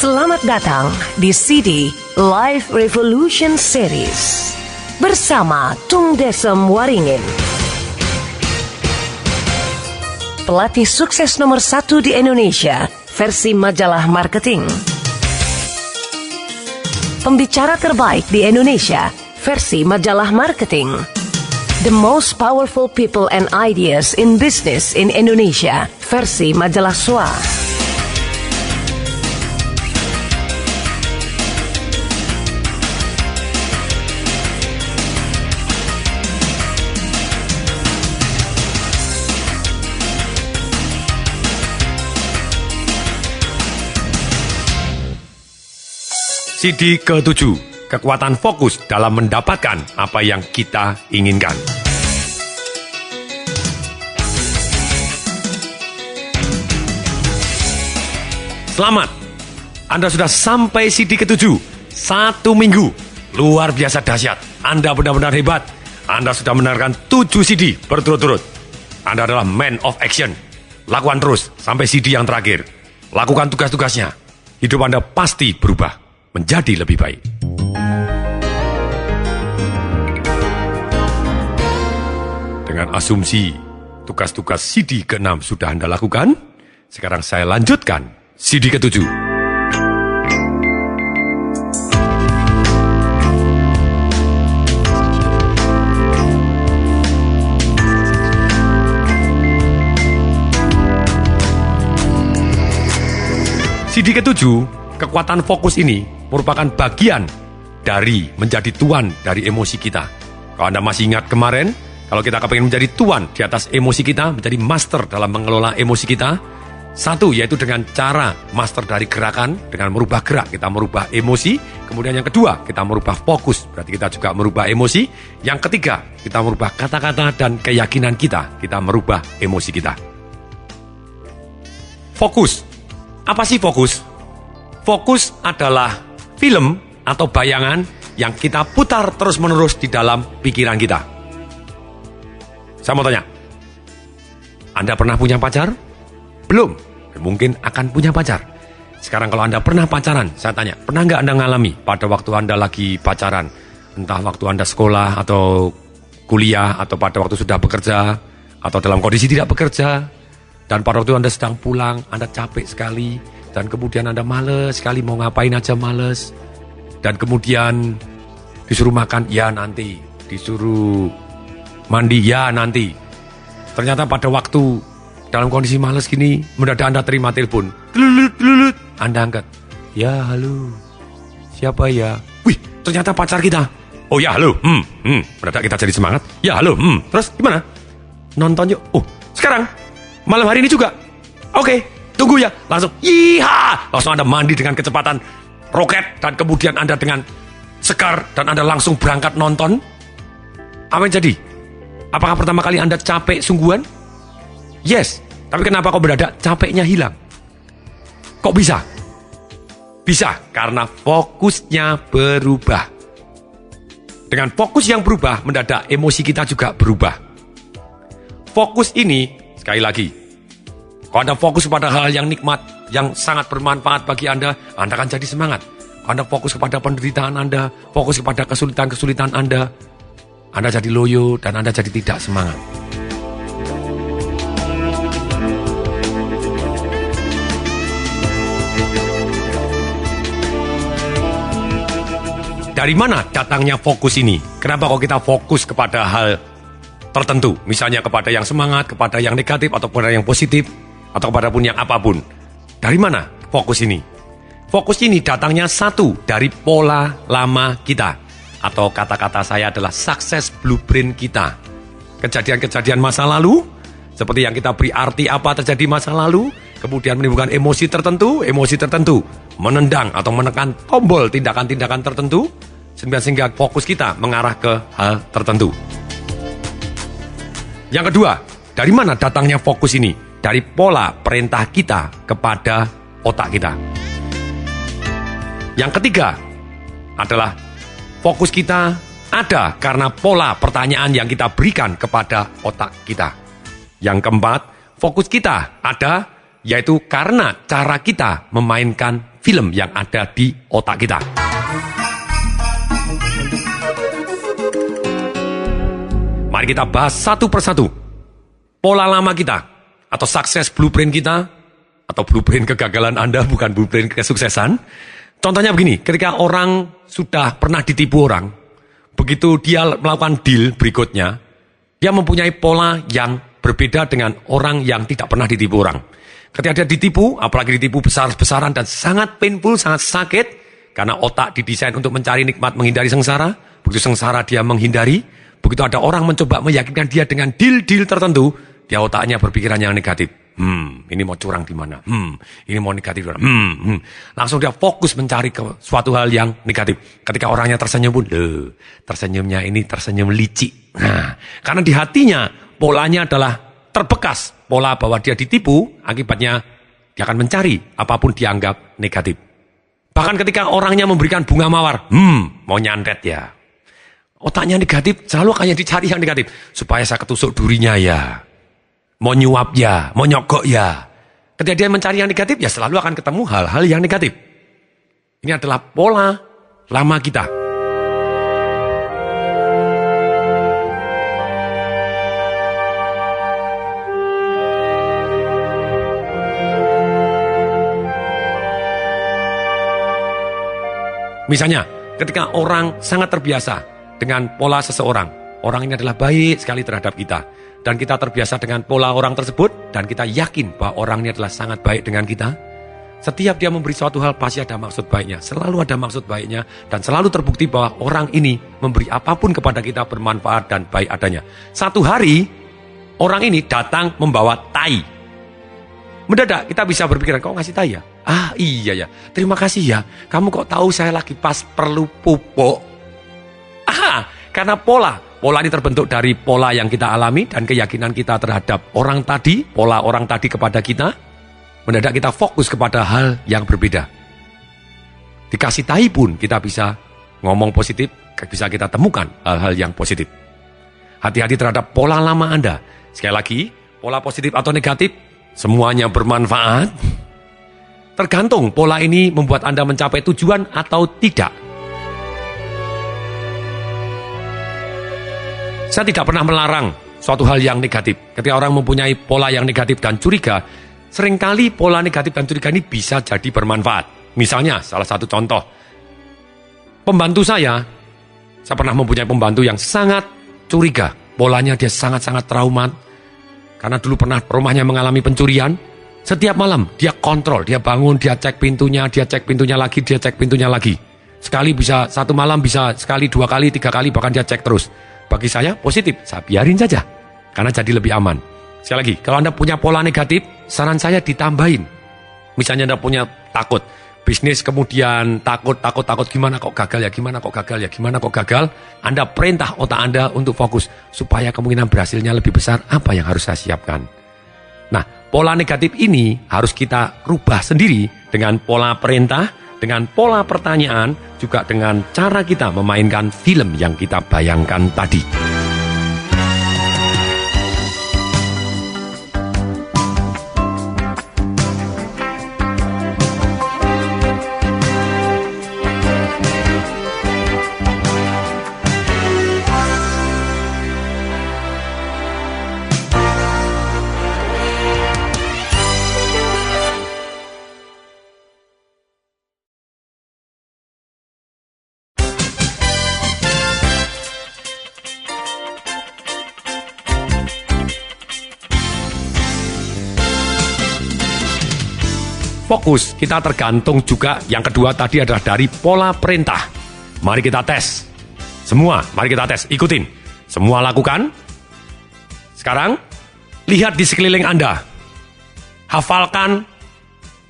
Selamat datang di CD Live Revolution Series bersama Tung Desem Waringin. Pelatih sukses nomor 1 di Indonesia versi majalah marketing. Pembicara terbaik di Indonesia versi majalah marketing. The most powerful people and ideas in business in Indonesia versi majalah SWA. CD ke-7, kekuatan fokus dalam mendapatkan apa yang kita inginkan. Selamat, Anda sudah sampai CD ke-7, 1 minggu, luar biasa dahsyat. Anda benar-benar hebat, Anda sudah mendengarkan 7 CD berturut-turut. Anda adalah man of action, lakukan terus sampai CD yang terakhir. Lakukan tugas-tugasnya, hidup Anda pasti berubah menjadi lebih baik. Dengan asumsi tugas-tugas CD ke-6 sudah Anda lakukan, sekarang saya lanjutkan CD ke-7. CD ke-7, kekuatan fokus ini merupakan bagian dari menjadi tuan dari emosi kita. Kalau Anda masih ingat kemarin, kalau kita kepengen menjadi tuan di atas emosi kita, menjadi master dalam mengelola emosi kita, satu yaitu dengan cara master dari gerakan, dengan merubah gerak, kita merubah emosi. Kemudian yang kedua, kita merubah fokus, berarti kita juga merubah emosi. Yang ketiga, kita merubah kata-kata dan keyakinan kita merubah emosi kita. Fokus. Apa sih fokus? Fokus adalah film atau bayangan yang kita putar terus-menerus di dalam pikiran kita. Saya mau tanya, Anda pernah punya pacar? Belum, mungkin akan punya pacar. Sekarang kalau Anda pernah pacaran, saya tanya, pernah nggak Anda ngalami pada waktu Anda lagi pacaran, entah waktu Anda sekolah atau kuliah, atau pada waktu sudah bekerja, atau dalam kondisi tidak bekerja, dan pada waktu Anda sedang pulang, Anda capek sekali, dan kemudian Anda males sekali, mau ngapain aja males. Dan kemudian disuruh makan, ya nanti. Disuruh mandi, ya nanti. Ternyata pada waktu dalam kondisi males gini, mendadak Anda terima telepon. Telulut. Anda angkat. Ya halo, siapa ya? Wih, ternyata pacar kita. Oh ya halo, mendadak kita jadi semangat. Ya halo, terus gimana? Nonton yuk. Oh, sekarang? Malam hari ini juga? Oke. Tunggu ya, langsung iha, langsung Anda mandi dengan kecepatan roket, dan kemudian Anda dengan segar, dan Anda langsung berangkat nonton. Apa yang jadi? Apakah pertama kali Anda capek sungguhan? Yes, tapi kenapa kok mendadak capeknya hilang? Kok bisa? Bisa, karena fokusnya berubah. Dengan fokus yang berubah, mendadak emosi kita juga berubah. Fokus ini, sekali lagi, kalau Anda fokus pada hal yang nikmat, yang sangat bermanfaat bagi Anda akan jadi semangat. Anda fokus kepada penderitaan Anda, fokus kepada kesulitan-kesulitan Anda jadi loyo dan Anda jadi tidak semangat. Dari mana datangnya fokus ini? Kenapa kok kita fokus kepada hal tertentu? Misalnya kepada yang semangat, kepada yang negatif, atau kepada yang positif, atau kepada pun yang apapun. Dari mana fokus ini? Fokus ini datangnya satu dari pola lama kita. Atau kata-kata saya adalah sukses blueprint kita. Kejadian-kejadian masa lalu, seperti yang kita beri arti apa terjadi masa lalu, kemudian menimbulkan emosi tertentu, menendang atau menekan tombol tindakan-tindakan tertentu, sehingga fokus kita mengarah ke hal tertentu. Yang kedua, dari mana datangnya fokus ini? Dari pola perintah kita kepada otak kita. Yang ketiga adalah fokus kita ada karena pola pertanyaan yang kita berikan kepada otak kita. Yang keempat, fokus kita ada yaitu karena cara kita memainkan film yang ada di otak kita. Mari kita bahas satu persatu. Pola lama kita, atau sukses blueprint kita, atau blueprint kegagalan Anda, bukan blueprint kesuksesan. Contohnya begini, ketika orang sudah pernah ditipu orang, begitu dia melakukan deal berikutnya, dia mempunyai pola yang berbeda dengan orang yang tidak pernah ditipu orang. Ketika dia ditipu, apalagi ditipu besar-besaran dan sangat painful, sangat sakit, karena otak didesain untuk mencari nikmat, menghindari sengsara. Begitu sengsara dia menghindari, begitu ada orang mencoba meyakinkan dia dengan deal-deal tertentu, dia otaknya berpikiran yang negatif. Ini mau curang di mana? Ini mau negatif di mana? Langsung dia fokus mencari ke suatu hal yang negatif. Ketika orangnya tersenyum pun, tersenyumnya ini tersenyum licik. Nah, karena di hatinya polanya adalah terbekas. Pola bahwa dia ditipu, akibatnya dia akan mencari apapun dianggap negatif. Bahkan ketika orangnya memberikan bunga mawar, mau nyantet ya. Otaknya negatif, selalu akan dicari yang negatif. Supaya saya ketusuk durinya ya. Mau nyuap ya, mau nyogok ya. Ketika dia mencari yang negatif, ya selalu akan ketemu hal-hal yang negatif. Ini adalah pola lama kita. Misalnya, ketika orang sangat terbiasa dengan pola seseorang, orang ini adalah baik sekali terhadap kita. Dan kita terbiasa dengan pola orang tersebut, dan kita yakin bahwa orang ini adalah sangat baik dengan kita. Setiap dia memberi suatu hal, pasti ada maksud baiknya. Selalu ada maksud baiknya, dan selalu terbukti bahwa orang ini memberi apapun kepada kita bermanfaat dan baik adanya. Satu hari, orang ini datang membawa tai. Mendadak kita bisa berpikiran, kok ngasih tai ya? Ah iya ya, terima kasih ya. Kamu kok tahu saya lagi pas perlu pupuk? Karena Pola ini terbentuk dari pola yang kita alami dan keyakinan kita terhadap orang tadi, pola orang tadi kepada kita. Mendadak kita fokus kepada hal yang berbeda. Dikasih tai pun kita bisa ngomong positif, bisa kita temukan hal-hal yang positif. Hati-hati terhadap pola lama Anda. Sekali lagi, pola positif atau negatif, semuanya bermanfaat. Tergantung pola ini membuat Anda mencapai tujuan atau tidak. Saya tidak pernah melarang suatu hal yang negatif. Ketika orang mempunyai pola yang negatif dan curiga, seringkali pola negatif dan curiga ini bisa jadi bermanfaat. Misalnya, salah satu contoh, pembantu saya pernah mempunyai pembantu yang sangat curiga. Polanya dia sangat-sangat traumat. Karena dulu pernah rumahnya mengalami pencurian. Setiap malam dia kontrol, dia bangun, dia cek pintunya lagi, dia cek pintunya lagi. Sekali bisa, satu malam bisa sekali, 2 kali, 3 kali, bahkan dia cek terus. Bagi saya positif, saya biarin saja. Karena jadi lebih aman. Sekali lagi, kalau Anda punya pola negatif, saran saya ditambahin. Misalnya Anda punya takut, bisnis kemudian takut, gimana kok gagal ya. Anda perintah otak Anda untuk fokus, supaya kemungkinan berhasilnya lebih besar, apa yang harus saya siapkan. Nah, pola negatif ini harus kita rubah sendiri dengan pola perintah, dengan pola pertanyaan, juga dengan cara kita memainkan film yang kita bayangkan tadi. Fokus kita tergantung juga. Yang kedua tadi adalah dari pola perintah. Mari kita tes. Semua, mari kita tes. Ikutin. Semua lakukan. Sekarang, lihat di sekeliling Anda. Hafalkan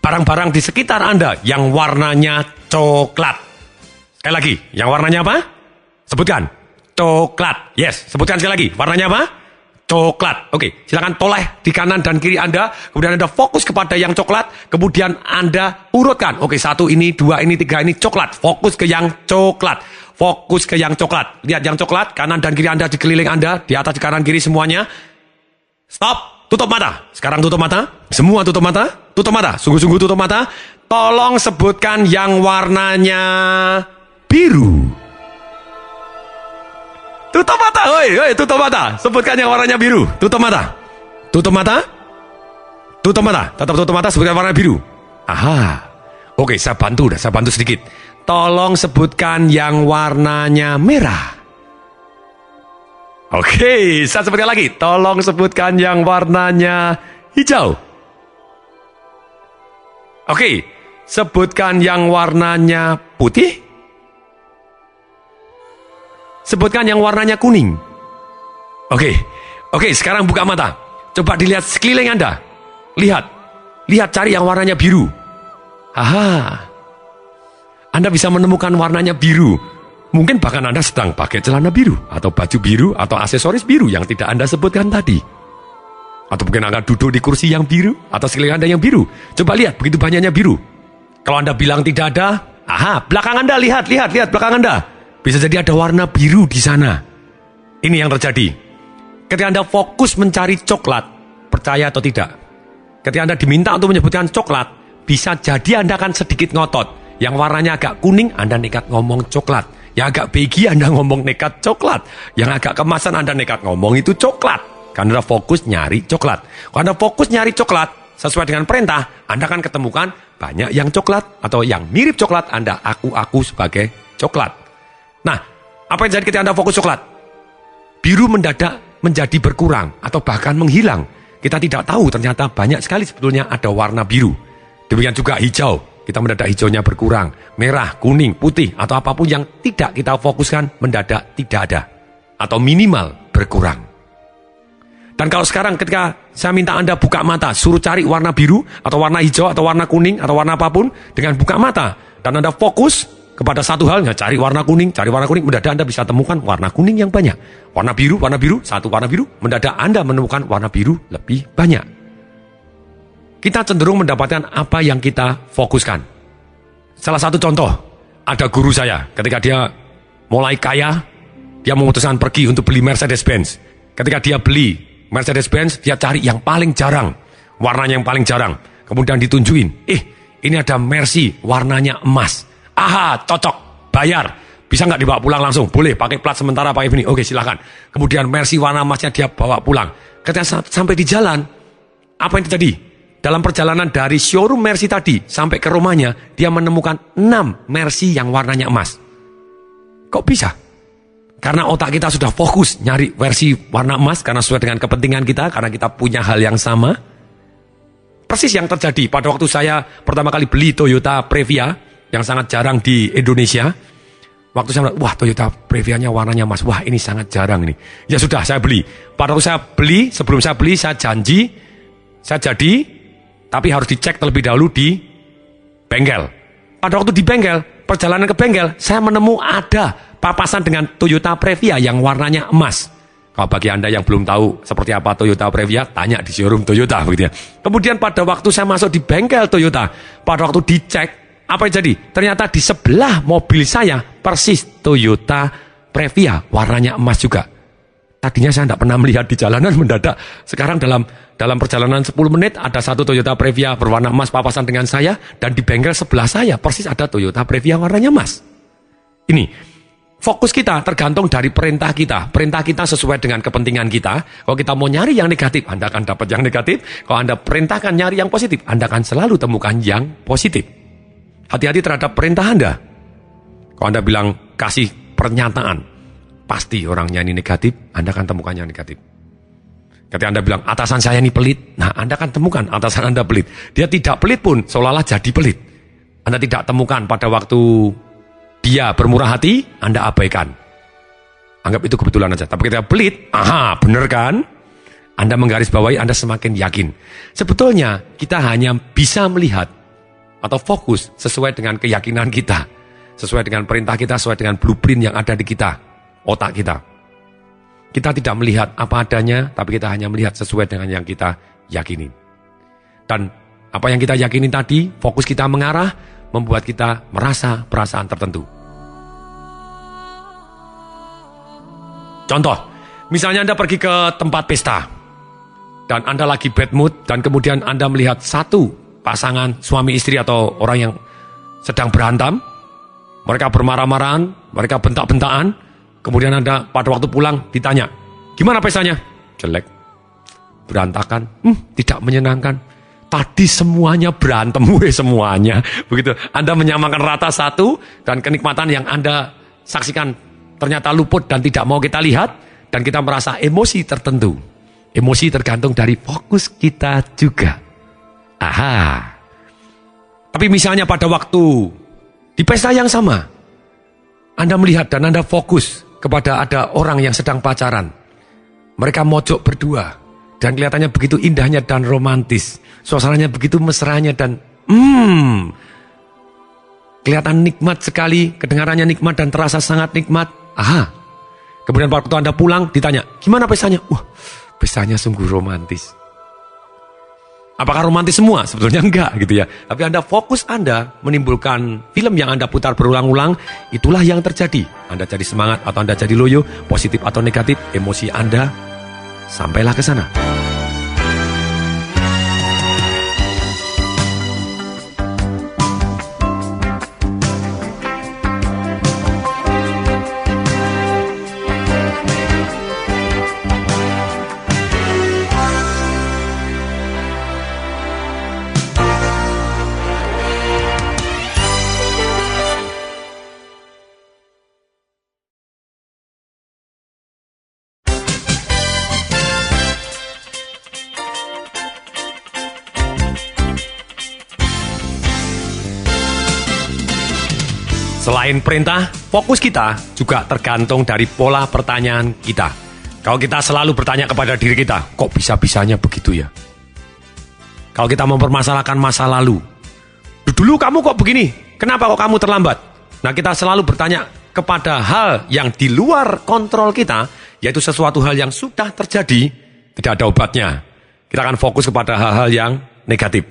barang-barang di sekitar Anda yang warnanya coklat. Sekali lagi, yang warnanya apa? Sebutkan. Coklat. Yes, sebutkan sekali lagi. Warnanya apa? Coklat. Oke, silakan toleh di kanan dan kiri Anda. Kemudian Anda fokus kepada yang coklat. Kemudian Anda urutkan. Oke, 1 ini, 2 ini, 3 ini coklat. Fokus ke yang coklat. Fokus ke yang coklat. Lihat yang coklat, kanan dan kiri Anda, di keliling Anda, di atas, di kanan, kiri semuanya. Stop, tutup mata. Sekarang tutup mata. Semua tutup mata. Tutup mata, sungguh-sungguh tutup mata. Tolong sebutkan yang warnanya biru. Tutup mata, woi, tutup mata. Sebutkan yang warnanya biru. Tutup mata. Tutup mata. Tutup mata. Tetap tutup mata, sebutkan warna biru. Aha. Oke, saya bantu sedikit. Tolong sebutkan yang warnanya merah. Oke, saya sebutkan lagi. Tolong sebutkan yang warnanya hijau. Oke, sebutkan yang warnanya putih. Sebutkan yang warnanya kuning. Oke, sekarang buka mata. Coba dilihat sekeliling Anda. Lihat cari yang warnanya biru. Aha. Anda bisa menemukan warnanya biru. Mungkin bahkan Anda sedang pakai celana biru, atau baju biru, atau aksesoris biru yang tidak Anda sebutkan tadi. Atau mungkin Anda duduk di kursi yang biru, atau sekeliling Anda yang biru. Coba lihat, begitu banyaknya biru. Kalau Anda bilang tidak ada, aha, belakang Anda, lihat belakang Anda. Bisa jadi ada warna biru di sana. Ini yang terjadi. Ketika Anda fokus mencari coklat, percaya atau tidak, ketika Anda diminta untuk menyebutkan coklat, bisa jadi Anda akan sedikit ngotot. Yang warnanya agak kuning, Anda nekat ngomong coklat. Yang agak beige, Anda ngomong nekat coklat. Yang agak kemasan, Anda nekat ngomong itu coklat. Karena Anda fokus nyari coklat. Kalau Anda fokus nyari coklat, sesuai dengan perintah, Anda akan ketemukan banyak yang coklat, atau yang mirip coklat, Anda aku sebagai coklat. Nah, apa yang terjadi ketika Anda fokus coklat? Biru mendadak menjadi berkurang atau bahkan menghilang. Kita tidak tahu ternyata banyak sekali sebetulnya ada warna biru. Demikian juga hijau. Kita mendadak hijaunya berkurang. Merah, kuning, putih atau apapun yang tidak kita fokuskan mendadak tidak ada. Atau minimal berkurang. Dan kalau sekarang ketika saya minta Anda buka mata, suruh cari warna biru atau warna hijau atau warna kuning atau warna apapun dengan buka mata. Dan Anda fokus kepada satu hal, cari warna kuning, mendadak Anda bisa temukan warna kuning yang banyak. Warna biru, satu warna biru, mendadak Anda menemukan warna biru lebih banyak. Kita cenderung mendapatkan apa yang kita fokuskan. Salah satu contoh, ada guru saya, ketika dia mulai kaya, dia memutuskan pergi untuk beli Mercedes-Benz. Ketika dia beli Mercedes-Benz, dia cari yang paling jarang, warnanya yang paling jarang. Kemudian ditunjukin, ini ada Mercy, warnanya emas. Aha, cocok, bayar. Bisa nggak dibawa pulang langsung? Boleh, pakai plat sementara, pakai ini. Oke, silahkan. Kemudian Mercy warna emasnya dia bawa pulang. Ketika sampai di jalan, apa yang terjadi? Dalam perjalanan dari showroom Mercy tadi sampai ke rumahnya, dia menemukan 6 Mercy yang warnanya emas. Kok bisa? Karena otak kita sudah fokus nyari versi warna emas, karena sesuai dengan kepentingan kita, karena kita punya hal yang sama. Persis yang terjadi pada waktu saya pertama kali beli Toyota Previa, yang sangat jarang di Indonesia. Waktu saya bilang, wah Toyota Previa-nya warnanya emas, wah ini sangat jarang ini. Ya sudah, saya beli. Pada waktu saya beli, sebelum saya beli, saya janji, saya jadi, tapi harus dicek terlebih dahulu di bengkel. Pada waktu di bengkel, perjalanan ke bengkel, saya menemu ada papasan dengan Toyota Previa yang warnanya emas. Kalau bagi Anda yang belum tahu seperti apa Toyota Previa, tanya di showroom Toyota, begitu ya. Kemudian pada waktu saya masuk di bengkel Toyota, pada waktu dicek, apa yang jadi? Ternyata di sebelah mobil saya persis Toyota Previa warnanya emas juga. Tadinya saya tidak pernah melihat di jalanan, mendadak sekarang dalam perjalanan 10 menit ada satu Toyota Previa berwarna emas papasan dengan saya, dan di bengkel sebelah saya persis ada Toyota Previa warnanya emas. Ini fokus kita tergantung dari perintah kita. Perintah kita sesuai dengan kepentingan kita. Kalau kita mau nyari yang negatif, Anda akan dapat yang negatif. Kalau Anda perintahkan nyari yang positif, Anda akan selalu temukan yang positif. Hati-hati terhadap perintah Anda. Kalau Anda bilang kasih pernyataan, pasti orangnya ini negatif, Anda akan temukan yang negatif. Ketika Anda bilang atasan saya ini pelit, nah Anda akan temukan atasan Anda pelit. Dia tidak pelit pun, seolah-olah jadi pelit. Anda tidak temukan pada waktu dia bermurah hati, Anda abaikan. Anggap itu kebetulan aja. Tapi ketika pelit, aha, bener kan? Anda menggarisbawahi, Anda semakin yakin. Sebetulnya kita hanya bisa melihat atau fokus sesuai dengan keyakinan kita, sesuai dengan perintah kita, sesuai dengan blueprint yang ada di kita, otak kita. Kita tidak melihat apa adanya, tapi kita hanya melihat sesuai dengan yang kita yakini. Dan apa yang kita yakini tadi, fokus kita mengarah, membuat kita merasa perasaan tertentu. Contoh, misalnya Anda pergi ke tempat pesta, dan Anda lagi bad mood, dan kemudian Anda melihat satu pasangan suami istri atau orang yang sedang berantem, mereka bermarah-marahan, mereka bentak-bentakan, kemudian Anda pada waktu pulang ditanya, gimana pestanya? Jelek, berantakan, tidak menyenangkan. Tadi semuanya berantem, semuanya. Begitu, Anda menyamakan rata satu, dan kenikmatan yang Anda saksikan ternyata luput dan tidak mau kita lihat, dan kita merasa emosi tertentu. Emosi tergantung dari fokus kita juga. Aha. Tapi misalnya pada waktu di pesta yang sama, Anda melihat dan Anda fokus kepada ada orang yang sedang pacaran. Mereka mojok berdua. Dan kelihatannya begitu indahnya dan romantis. Suasananya begitu mesranya dan kelihatan nikmat sekali. Kedengarannya nikmat dan terasa sangat nikmat. Aha. Kemudian waktu Anda pulang ditanya, gimana pestanya? Wah, pestanya sungguh romantis. Apakah romantis semua? Sebetulnya enggak gitu ya. Tapi Anda fokus Anda menimbulkan film yang Anda putar berulang-ulang. Itulah yang terjadi. Anda jadi semangat atau Anda jadi loyo, positif atau negatif, emosi Anda sampailah ke sana. Selain perintah, fokus kita juga tergantung dari pola pertanyaan kita. Kalau kita selalu bertanya kepada diri kita, kok bisa-bisanya begitu ya? Kalau kita mempermasalahkan masa lalu, dulu kamu kok begini, kenapa kok kamu terlambat? Nah, kita selalu bertanya kepada hal yang di luar kontrol kita, yaitu sesuatu hal yang sudah terjadi, tidak ada obatnya. Kita akan fokus kepada hal-hal yang negatif.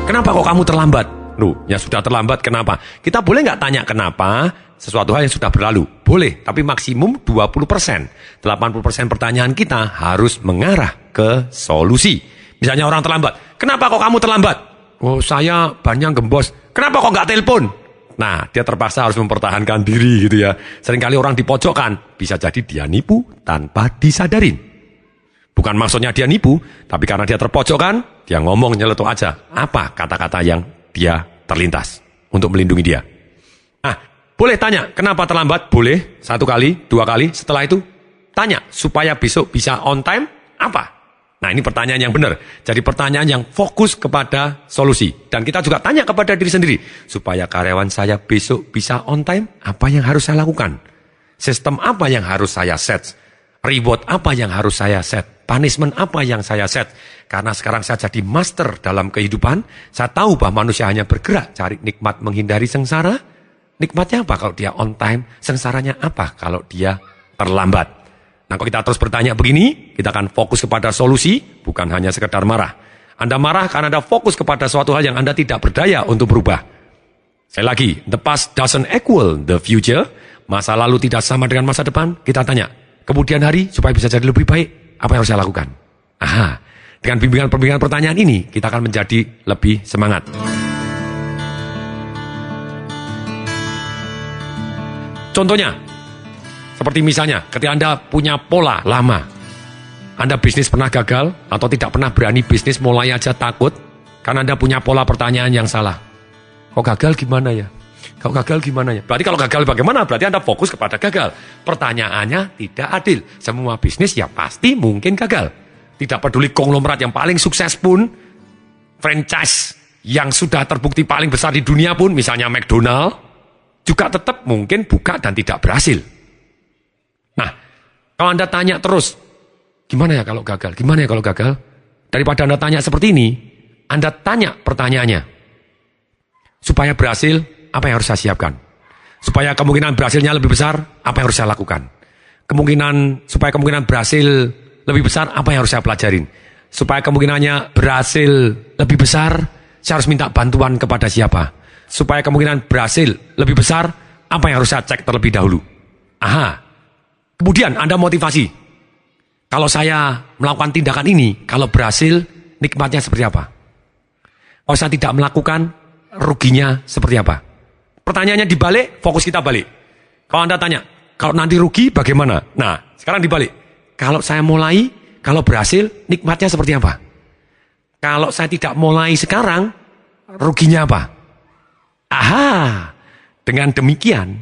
Kenapa kok kamu terlambat? Loh, ya sudah terlambat, kenapa? Kita boleh nggak tanya kenapa sesuatu hal yang sudah berlalu? Boleh, tapi maksimum 20%. 80% pertanyaan kita harus mengarah ke solusi. Misalnya orang terlambat. Kenapa kok kamu terlambat? Oh, saya bannya gembos. Kenapa kok nggak telepon? Nah, dia terpaksa harus mempertahankan diri gitu ya. Seringkali orang dipojokkan. Bisa jadi dia nipu tanpa disadarin. Bukan maksudnya dia nipu, tapi karena dia terpojokkan, dia ngomong nyeletuk aja. Apa kata-kata yang dia terlintas untuk melindungi dia. Nah, boleh tanya, kenapa terlambat? Boleh, 1 kali, 2 kali. Setelah itu, tanya, supaya besok bisa on time, apa? Nah, ini pertanyaan yang benar. Jadi pertanyaan yang fokus kepada solusi. Dan kita juga tanya kepada diri sendiri, supaya karyawan saya besok bisa on time, apa yang harus saya lakukan? Sistem apa yang harus saya set? Reward apa yang harus saya set? Punishment apa yang saya set? Karena sekarang saya jadi master dalam kehidupan. Saya tahu bahwa manusia hanya bergerak cari nikmat menghindari sengsara. Nikmatnya apa kalau dia on time? Sengsaranya apa kalau dia terlambat? Nah, kalau kita terus bertanya begini, kita akan fokus kepada solusi, bukan hanya sekedar marah. Anda marah karena Anda fokus kepada suatu hal yang Anda tidak berdaya untuk berubah. Sekali lagi, the past doesn't equal the future. Masa lalu tidak sama dengan masa depan. Kita tanya, kemudian hari supaya bisa jadi lebih baik, apa yang harus saya lakukan? Aha, dengan bimbingan-bimbingan pertanyaan ini, kita akan menjadi lebih semangat. Contohnya, seperti misalnya, ketika Anda punya pola lama, Anda bisnis pernah gagal, atau tidak pernah berani bisnis, mulai aja takut, karena Anda punya pola pertanyaan yang salah. Kok gagal gimana ya? Kalau gagal gimana ya? Berarti kalau gagal bagaimana? Berarti Anda fokus kepada gagal. Pertanyaannya tidak adil. Semua bisnis ya pasti mungkin gagal. Tidak peduli konglomerat yang paling sukses pun, franchise yang sudah terbukti paling besar di dunia pun, misalnya McDonald, juga tetap mungkin buka dan tidak berhasil. Nah, kalau Anda tanya terus, gimana ya kalau gagal? Gimana ya kalau gagal? Daripada Anda tanya seperti ini, Anda tanya pertanyaannya. Supaya berhasil, apa yang harus saya siapkan? Supaya kemungkinan berhasilnya lebih besar, apa yang harus saya lakukan? Supaya kemungkinan berhasil lebih besar, apa yang harus saya pelajarin? Supaya kemungkinannya berhasil lebih besar, saya harus minta bantuan kepada siapa? Supaya kemungkinan berhasil lebih besar, apa yang harus saya cek terlebih dahulu? Aha. Kemudian Anda motivasi. Kalau saya melakukan tindakan ini, kalau berhasil, nikmatnya seperti apa? Kalau saya tidak melakukan, ruginya seperti apa? Pertanyaannya dibalik, fokus kita balik. Kalau Anda tanya, kalau nanti rugi bagaimana? Nah, sekarang dibalik. Kalau saya mulai, kalau berhasil, nikmatnya seperti apa? Kalau saya tidak mulai sekarang, ruginya apa? Aha, dengan demikian,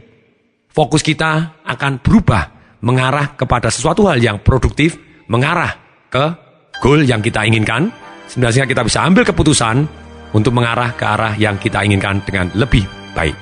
fokus kita akan berubah, mengarah kepada sesuatu hal yang produktif, mengarah ke goal yang kita inginkan, sehingga kita bisa ambil keputusan untuk mengarah ke arah yang kita inginkan dengan lebih baik.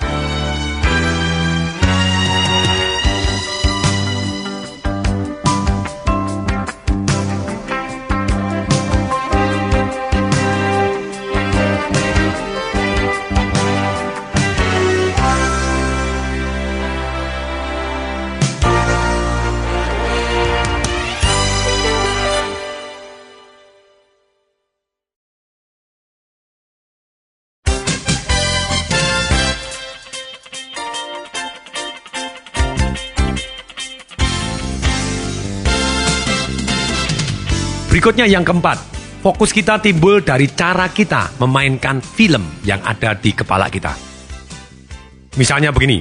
Berikutnya yang keempat, fokus kita timbul dari cara kita memainkan film yang ada di kepala kita. Misalnya begini,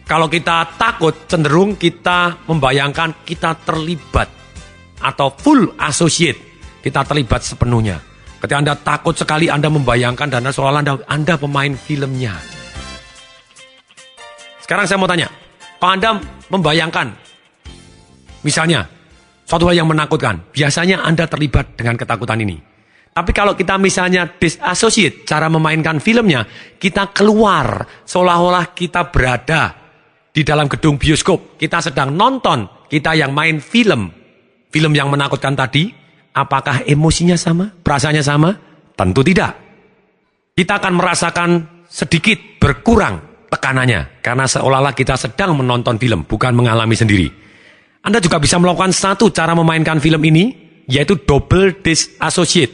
kalau kita takut, cenderung kita membayangkan kita terlibat atau full associate, kita terlibat sepenuhnya. Ketika Anda takut sekali, Anda membayangkan dan seolah-olah Anda pemain filmnya. Sekarang saya mau tanya, kalau Anda membayangkan, misalnya, suatu hal yang menakutkan, biasanya Anda terlibat dengan ketakutan ini. Tapi kalau kita misalnya disassociate, cara memainkan filmnya, kita keluar, seolah-olah kita berada di dalam gedung bioskop. Kita sedang nonton, kita yang main film. Film yang menakutkan tadi, apakah emosinya sama? Perasaannya sama? Tentu tidak. Kita akan merasakan sedikit berkurang tekanannya, karena seolah-olah kita sedang menonton film, bukan mengalami sendiri. Anda juga bisa melakukan satu cara memainkan film ini, yaitu double disassociate.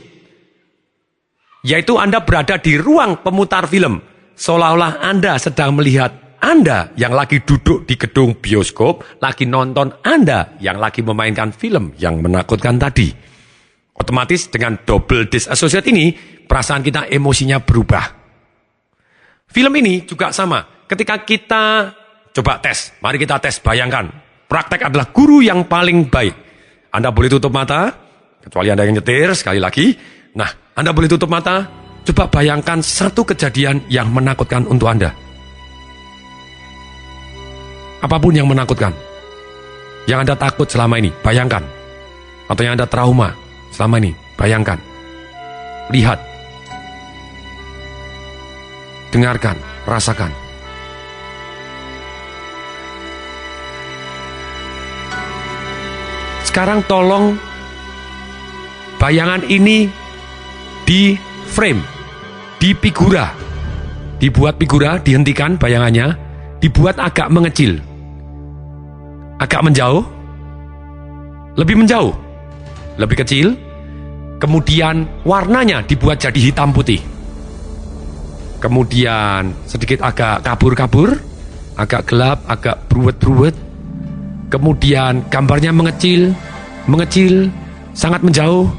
Yaitu Anda berada di ruang pemutar film, seolah-olah Anda sedang melihat Anda yang lagi duduk di gedung bioskop, lagi nonton Anda yang lagi memainkan film yang menakutkan tadi. Otomatis dengan double disassociate ini, perasaan kita emosinya berubah. Film ini juga sama, ketika kita coba tes, mari kita tes, bayangkan. Praktek adalah guru yang paling baik. Anda boleh tutup mata, kecuali Anda yang nyetir, sekali lagi. Nah, Anda boleh tutup mata, coba bayangkan satu kejadian yang menakutkan untuk Anda. Apapun yang menakutkan. Yang Anda takut selama ini, bayangkan. Atau yang Anda trauma selama ini, bayangkan. Lihat. Dengarkan, rasakan. Sekarang tolong bayangan ini di frame, di figura. Dibuat figura, dihentikan bayangannya, dibuat agak mengecil. Agak menjauh, lebih kecil, kemudian warnanya dibuat jadi hitam putih. Kemudian sedikit agak kabur-kabur, agak gelap, agak beruwet-beruwet. Kemudian gambarnya mengecil, sangat menjauh,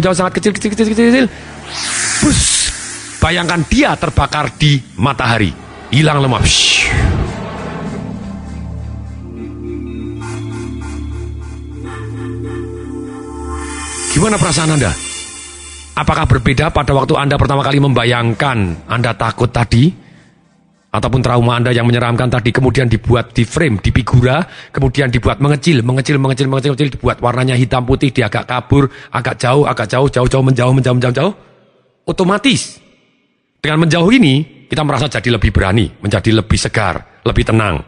sangat kecil. Bus, bayangkan dia terbakar di matahari, hilang lemah. Gimana perasaan Anda? Apakah berbeda pada waktu Anda pertama kali membayangkan Anda takut tadi? Ataupun trauma Anda yang menyeramkan tadi, kemudian dibuat di frame, di figura, kemudian dibuat mengecil, dibuat warnanya hitam putih, dia agak kabur, agak jauh, menjauh. Otomatis, dengan menjauh ini, kita merasa jadi lebih berani, menjadi lebih segar, lebih tenang.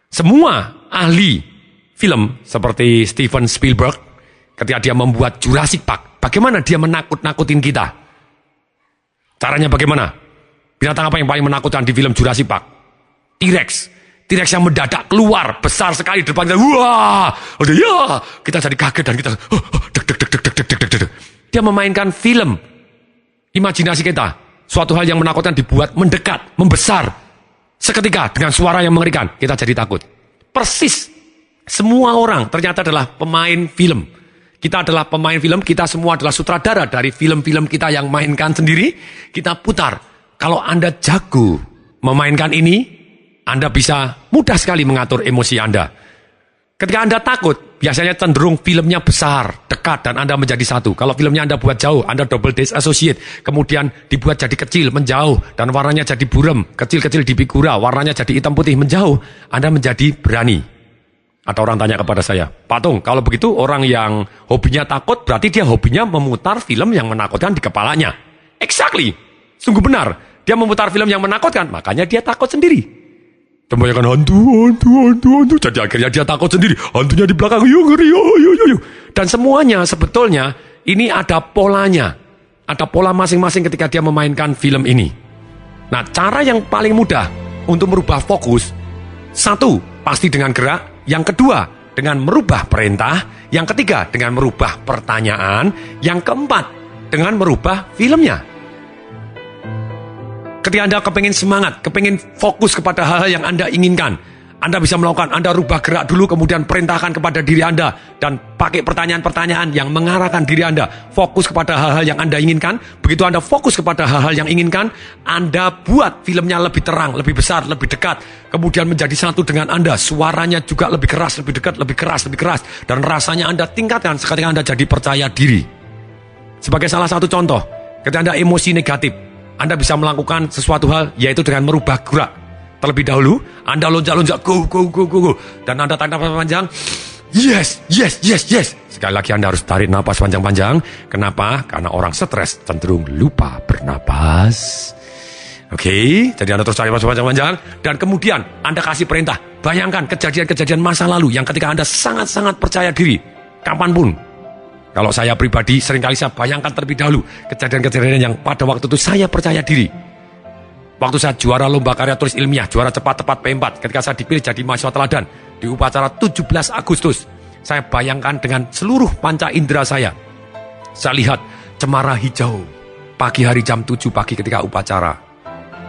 Semua ahli film, seperti Steven Spielberg, ketika dia membuat Jurassic Park, bagaimana dia menakut-nakutin kita? Caranya bagaimana? Binatang apa yang paling menakutkan di film Jurassic Park? T-Rex. T-Rex yang mendadak keluar, besar sekali di depan kita. Wah, ya, kita jadi kaget dan kita deg. Dia memainkan film. Imajinasi kita, suatu hal yang menakutkan dibuat mendekat, membesar. Seketika dengan suara yang mengerikan, kita jadi takut. Persis Semua orang ternyata adalah pemain film. Kita adalah pemain film, kita semua adalah sutradara dari film-film kita yang mainkan sendiri. Kita putar. Kalau Anda jago memainkan ini, Anda bisa mudah sekali mengatur emosi Anda. Ketika Anda takut, biasanya cenderung filmnya besar, dekat, dan Anda menjadi satu. Kalau filmnya Anda buat jauh, Anda double disassociate. Kemudian dibuat jadi kecil, menjauh, dan warnanya jadi buram. Kecil-kecil di figura, warnanya jadi hitam putih, menjauh. Anda menjadi berani. Atau orang tanya kepada saya, Pak Tung, kalau begitu orang yang hobinya takut, berarti dia hobinya memutar film yang menakutkan di kepalanya. Exactly. Sungguh benar. Dia memutar film yang menakutkan, makanya dia takut sendiri. Kebanyakan hantu. Jadi akhirnya dia takut sendiri. Hantunya di belakang, yuk. Dan semuanya sebetulnya ini ada polanya. Ada pola masing-masing ketika dia memainkan film ini. Nah, cara yang paling mudah untuk merubah fokus, satu, pasti dengan gerak. Yang kedua, dengan merubah perintah. Yang ketiga, dengan merubah pertanyaan. Yang keempat, dengan merubah filmnya. Ketika Anda kepingin semangat, kepingin fokus kepada hal-hal yang Anda inginkan, Anda bisa melakukan, Anda rubah gerak dulu, kemudian perintahkan kepada diri Anda, dan pakai pertanyaan-pertanyaan yang mengarahkan diri Anda, fokus kepada hal-hal yang Anda inginkan. Begitu Anda fokus kepada hal-hal yang inginkan, Anda buat filmnya lebih terang, lebih besar, lebih dekat, kemudian menjadi satu dengan Anda, suaranya juga lebih keras, lebih dekat, lebih keras, dan rasanya Anda tingkatkan ketika Anda jadi percaya diri. Sebagai salah satu contoh, ketika Anda emosi negatif, Anda bisa melakukan sesuatu hal, yaitu dengan merubah gerak. Terlebih dahulu, Anda lonjak-lonjak, go. Dan Anda tarik nafas panjang, yes. Sekali lagi Anda harus tarik nafas panjang-panjang. Kenapa? Karena orang stres cenderung lupa bernapas. Oke, jadi Anda terus tarik nafas panjang-panjang. Dan kemudian Anda kasih perintah. Bayangkan kejadian-kejadian masa lalu yang ketika Anda sangat-sangat percaya diri. Kapanpun. Kalau saya pribadi, seringkali saya bayangkan terlebih dahulu kejadian-kejadian yang pada waktu itu saya percaya diri. Waktu saya juara lomba karya tulis ilmiah, juara cepat-tepat P4, ketika saya dipilih jadi mahasiswa teladan di upacara 17 Agustus, saya bayangkan dengan seluruh panca indera saya. Saya lihat cemara hijau, pagi hari jam 7 pagi ketika upacara.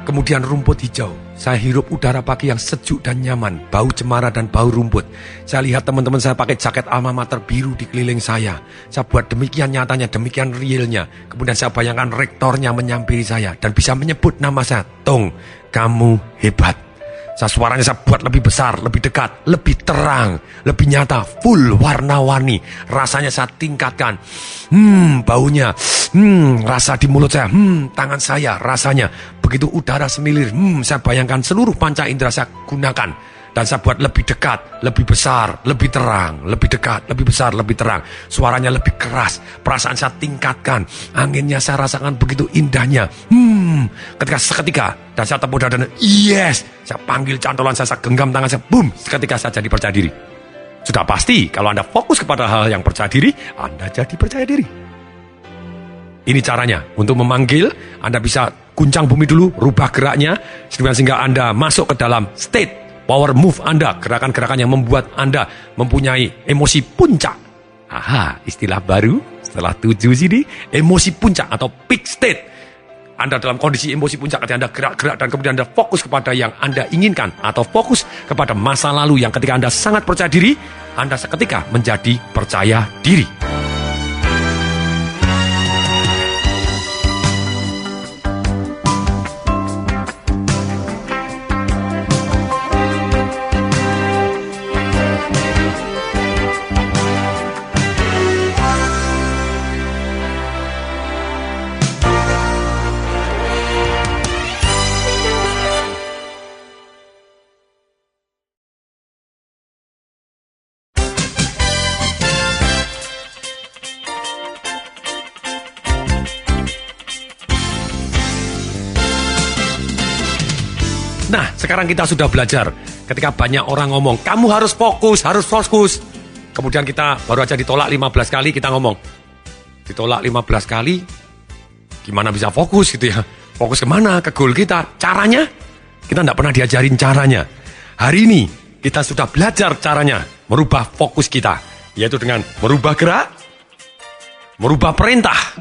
Kemudian rumput hijau, saya hirup udara pagi yang sejuk dan nyaman, bau cemara dan bau rumput. Saya lihat teman-teman saya pakai jaket alma mater biru di keliling saya. Saya buat demikian nyatanya, demikian realnya. Kemudian saya bayangkan rektornya menyampiri saya dan bisa menyebut nama saya. Tung, kamu hebat. Suaranya saya buat lebih besar, lebih dekat, lebih terang, lebih nyata, full warna-warni. Rasanya saya tingkatkan. Baunya, rasa di mulut saya, tangan saya, rasanya. Begitu udara semilir, saya bayangkan seluruh panca indera saya gunakan. Dan saya buat lebih dekat, lebih besar, lebih terang, lebih dekat, lebih besar, lebih terang. Suaranya lebih keras, perasaan saya tingkatkan. Anginnya saya rasakan begitu indahnya. Seketika, dan saya tepuk dada, yes. Saya panggil cantolan saya genggam tangan saya, boom. Seketika saya jadi percaya diri. Sudah pasti, kalau Anda fokus kepada hal yang percaya diri, Anda jadi percaya diri. Ini caranya, untuk memanggil, Anda bisa guncang bumi dulu, rubah geraknya, sehingga Anda masuk ke dalam state power move Anda, gerakan-gerakan yang membuat Anda mempunyai emosi puncak. Istilah baru setelah 7 sini, emosi puncak atau peak state. Anda dalam kondisi emosi puncak ketika Anda gerak-gerak dan kemudian Anda fokus kepada yang Anda inginkan atau fokus kepada masa lalu yang ketika Anda sangat percaya diri, Anda seketika menjadi percaya diri. Nah, sekarang kita sudah belajar. Ketika banyak orang ngomong, kamu harus fokus, harus fokus. Kemudian kita baru aja ditolak 15 kali, kita ngomong, ditolak 15 kali, gimana bisa fokus gitu ya? Fokus kemana? Ke goal kita. Caranya? Kita tidak pernah diajarin caranya. Hari ini, kita sudah belajar caranya, merubah fokus kita. Yaitu dengan merubah gerak, merubah perintah,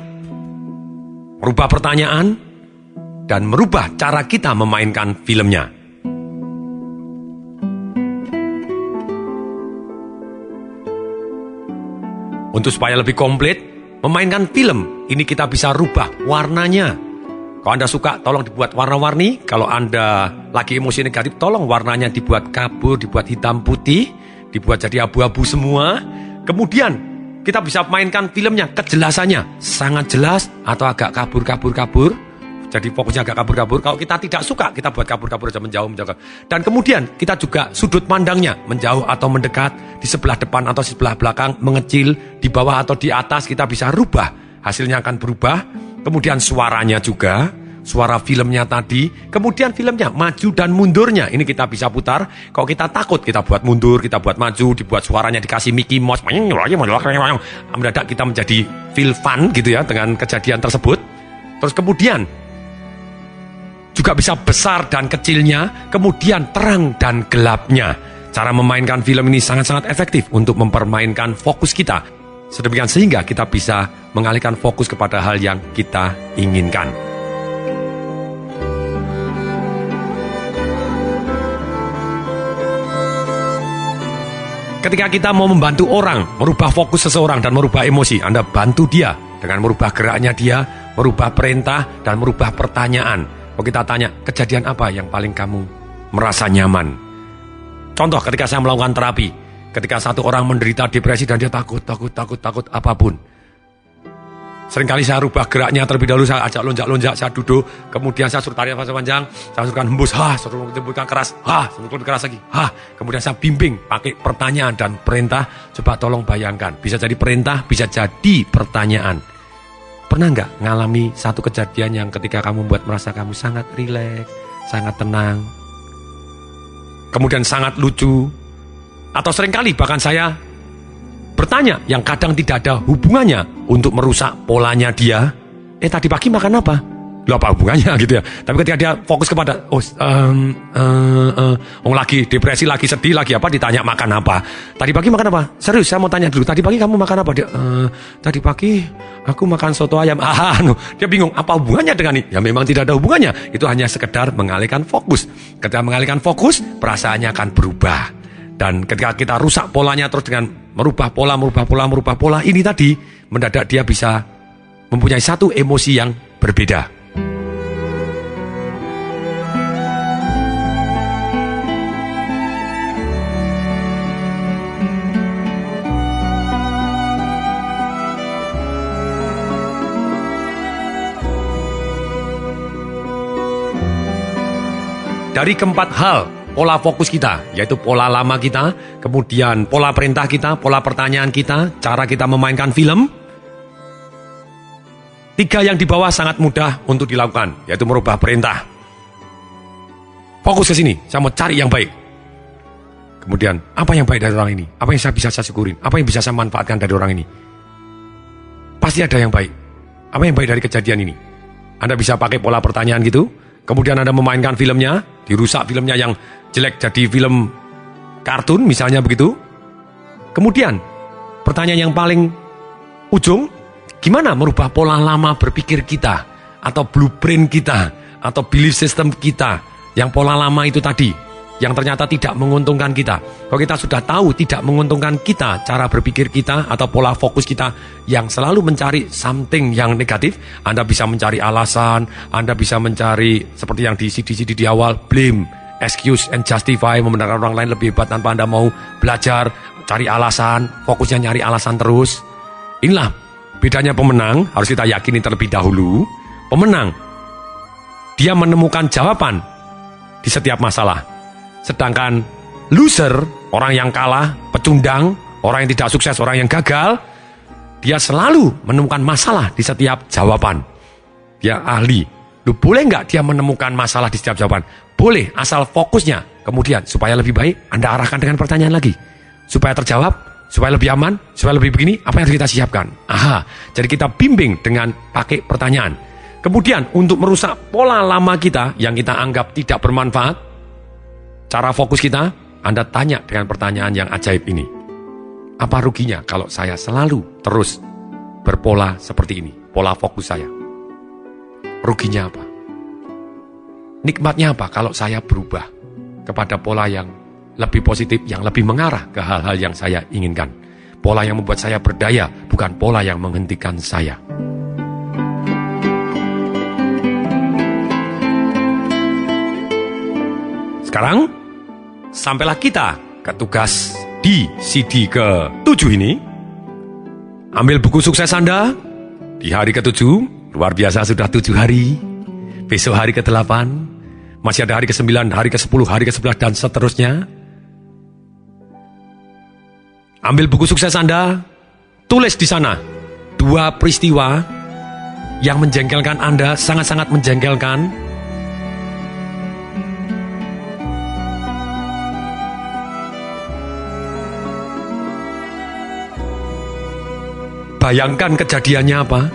merubah pertanyaan, dan merubah cara kita memainkan filmnya. Untuk supaya lebih komplit, memainkan film, ini kita bisa rubah warnanya. Kalau Anda suka, tolong dibuat warna-warni. Kalau Anda lagi emosi negatif, tolong warnanya dibuat kabur, dibuat hitam putih, dibuat jadi abu-abu semua. Kemudian, kita bisa mainkan filmnya, kejelasannya sangat jelas atau agak kabur-kabur. Jadi fokusnya agak kabur-kabur. Kalau kita tidak suka, kita buat kabur-kabur aja, menjauh. Dan kemudian kita juga sudut pandangnya, menjauh atau mendekat, di sebelah depan atau sebelah belakang, mengecil, di bawah atau di atas, kita bisa rubah. Hasilnya akan berubah. Kemudian suaranya juga, suara filmnya tadi. Kemudian filmnya, maju dan mundurnya. Ini kita bisa putar. Kalau kita takut, kita buat mundur, kita buat maju, dibuat suaranya dikasih Mickey Mouse. Mendadak kita menjadi feel fun gitu ya dengan kejadian tersebut. Terus kemudian juga bisa besar dan kecilnya, kemudian terang dan gelapnya. Cara memainkan film ini sangat-sangat efektif untuk mempermainkan fokus kita. Sedemikian sehingga kita bisa mengalihkan fokus kepada hal yang kita inginkan. Ketika kita mau membantu orang, merubah fokus seseorang dan merubah emosi, Anda bantu dia dengan merubah geraknya dia, merubah perintah, dan merubah pertanyaan. Kalau kita tanya, kejadian apa yang paling kamu merasa nyaman? Contoh, ketika saya melakukan terapi, ketika satu orang menderita depresi dan dia takut apapun. Seringkali saya rubah geraknya terlebih dahulu, saya ajak lonjak-lonjak, saya duduk, kemudian saya suruh tarik nafas panjang, saya suruhkan hembus, suruh hembuskan keras, suruh lebih keras lagi, kemudian saya bimbing pakai pertanyaan dan perintah. Coba tolong bayangkan, bisa jadi perintah, bisa jadi pertanyaan. Pernah nggak ngalami satu kejadian yang ketika kamu membuat merasa kamu sangat rileks, sangat tenang, kemudian sangat lucu, atau seringkali bahkan saya bertanya yang kadang tidak ada hubungannya untuk merusak polanya dia. Tadi pagi makan apa? Loh, apa hubungannya gitu ya. Tapi ketika dia fokus kepada lagi depresi, lagi sedih, lagi apa, ditanya makan apa. Tadi pagi makan apa? Serius, saya mau tanya dulu. Tadi pagi kamu makan apa? Dia, tadi pagi aku makan soto ayam. Dia bingung, apa hubungannya dengan ini? Ya memang tidak ada hubungannya. Itu hanya sekedar mengalihkan fokus. Ketika mengalihkan fokus, perasaannya akan berubah. Dan ketika kita rusak polanya terus dengan merubah pola, ini tadi mendadak dia bisa mempunyai satu emosi yang berbeda. Dari keempat hal pola fokus kita, yaitu pola lama kita, kemudian pola perintah kita, pola pertanyaan kita, cara kita memainkan film. 3 yang di bawah sangat mudah untuk dilakukan, yaitu merubah perintah. Fokus ke sini, saya mau cari yang baik. Kemudian, apa yang baik dari orang ini? Apa yang bisa saya syukurin? Apa yang bisa saya manfaatkan dari orang ini? Pasti ada yang baik. Apa yang baik dari kejadian ini? Anda bisa pakai pola pertanyaan gitu. Kemudian Anda memainkan filmnya, dirusak filmnya yang jelek jadi film kartun misalnya begitu. Kemudian pertanyaan yang paling ujung, gimana merubah pola lama berpikir kita atau blueprint kita atau belief system kita yang pola lama itu tadi yang ternyata tidak menguntungkan kita. Kalau kita sudah tahu tidak menguntungkan kita, cara berpikir kita atau pola fokus kita yang selalu mencari something yang negatif, Anda bisa mencari alasan, Anda bisa mencari seperti yang di CD di awal, blame, excuse and justify, membenarkan orang lain lebih hebat tanpa Anda mau belajar, cari alasan, fokusnya nyari alasan terus. Inilah bedanya pemenang, harus kita yakini terlebih dahulu. Pemenang, dia menemukan jawaban di setiap masalah. Sedangkan loser, orang yang kalah, pecundang, orang yang tidak sukses, orang yang gagal, dia selalu menemukan masalah di setiap jawaban. Dia ahli. Boleh nggak dia menemukan masalah di setiap jawaban? Boleh, asal fokusnya. Kemudian, supaya lebih baik, Anda arahkan dengan pertanyaan lagi. Supaya terjawab, supaya lebih aman, supaya lebih begini, apa yang harus kita siapkan? Jadi kita bimbing dengan pakai pertanyaan. Kemudian, untuk merusak pola lama kita yang kita anggap tidak bermanfaat, cara fokus kita, Anda tanya dengan pertanyaan yang ajaib ini. Apa ruginya kalau saya selalu terus berpola seperti ini? Pola fokus saya. Ruginya apa? Nikmatnya apa kalau saya berubah kepada pola yang lebih positif, yang lebih mengarah ke hal-hal yang saya inginkan? Pola yang membuat saya berdaya, bukan pola yang menghentikan saya. Sekarang, sampailah kita ke tugas di CD ke-7 ini. Ambil buku sukses Anda di hari ke-7. Luar biasa, sudah 7 hari. Besok hari ke-8. Masih ada hari ke-9, hari ke-10, hari ke-11, dan seterusnya. Ambil buku sukses Anda, tulis di sana 2 peristiwa yang menjengkelkan Anda, sangat-sangat menjengkelkan. Bayangkan kejadiannya apa?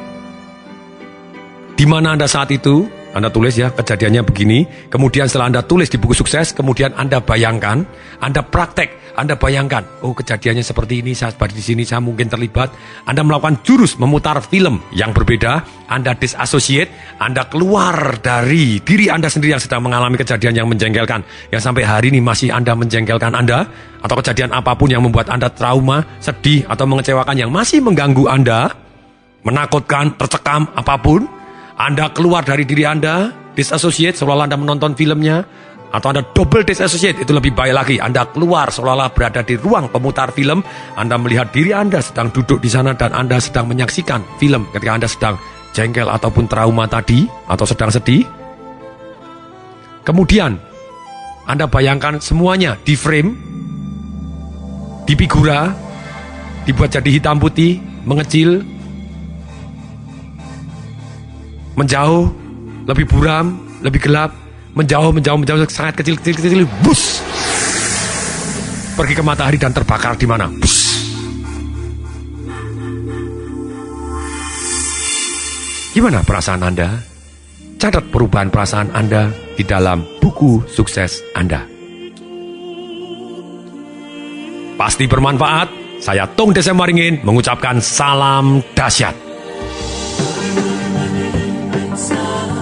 Di mana Anda saat itu? Anda tulis ya, kejadiannya begini. Kemudian setelah Anda tulis di buku sukses, kemudian Anda bayangkan, Anda praktek, Anda bayangkan, oh kejadiannya seperti ini, saya di sini, saya mungkin terlibat. Anda melakukan jurus memutar film yang berbeda, Anda disassociate, Anda keluar dari diri Anda sendiri yang sedang mengalami kejadian yang menjengkelkan, yang sampai hari ini masih Anda menjengkelkan Anda, atau kejadian apapun yang membuat Anda trauma, sedih, atau mengecewakan yang masih mengganggu Anda, menakutkan, tercekam, apapun. Anda keluar dari diri Anda, disassociate seolah-olah Anda menonton filmnya, atau Anda double disassociate, itu lebih baik lagi. Anda keluar seolah-olah berada di ruang pemutar film, Anda melihat diri Anda sedang duduk di sana dan Anda sedang menyaksikan film ketika Anda sedang jengkel ataupun trauma tadi, atau sedang sedih. Kemudian, Anda bayangkan semuanya di frame, di figura, dibuat jadi hitam putih, mengecil, menjauh, lebih buram, lebih gelap, menjauh, sangat kecil, bus, pergi ke matahari dan terbakar di mana? Bus. Gimana perasaan Anda? Catat perubahan perasaan Anda di dalam buku sukses Anda. Pasti bermanfaat. Saya Tung Desem Waringin mengucapkan salam dahsyat.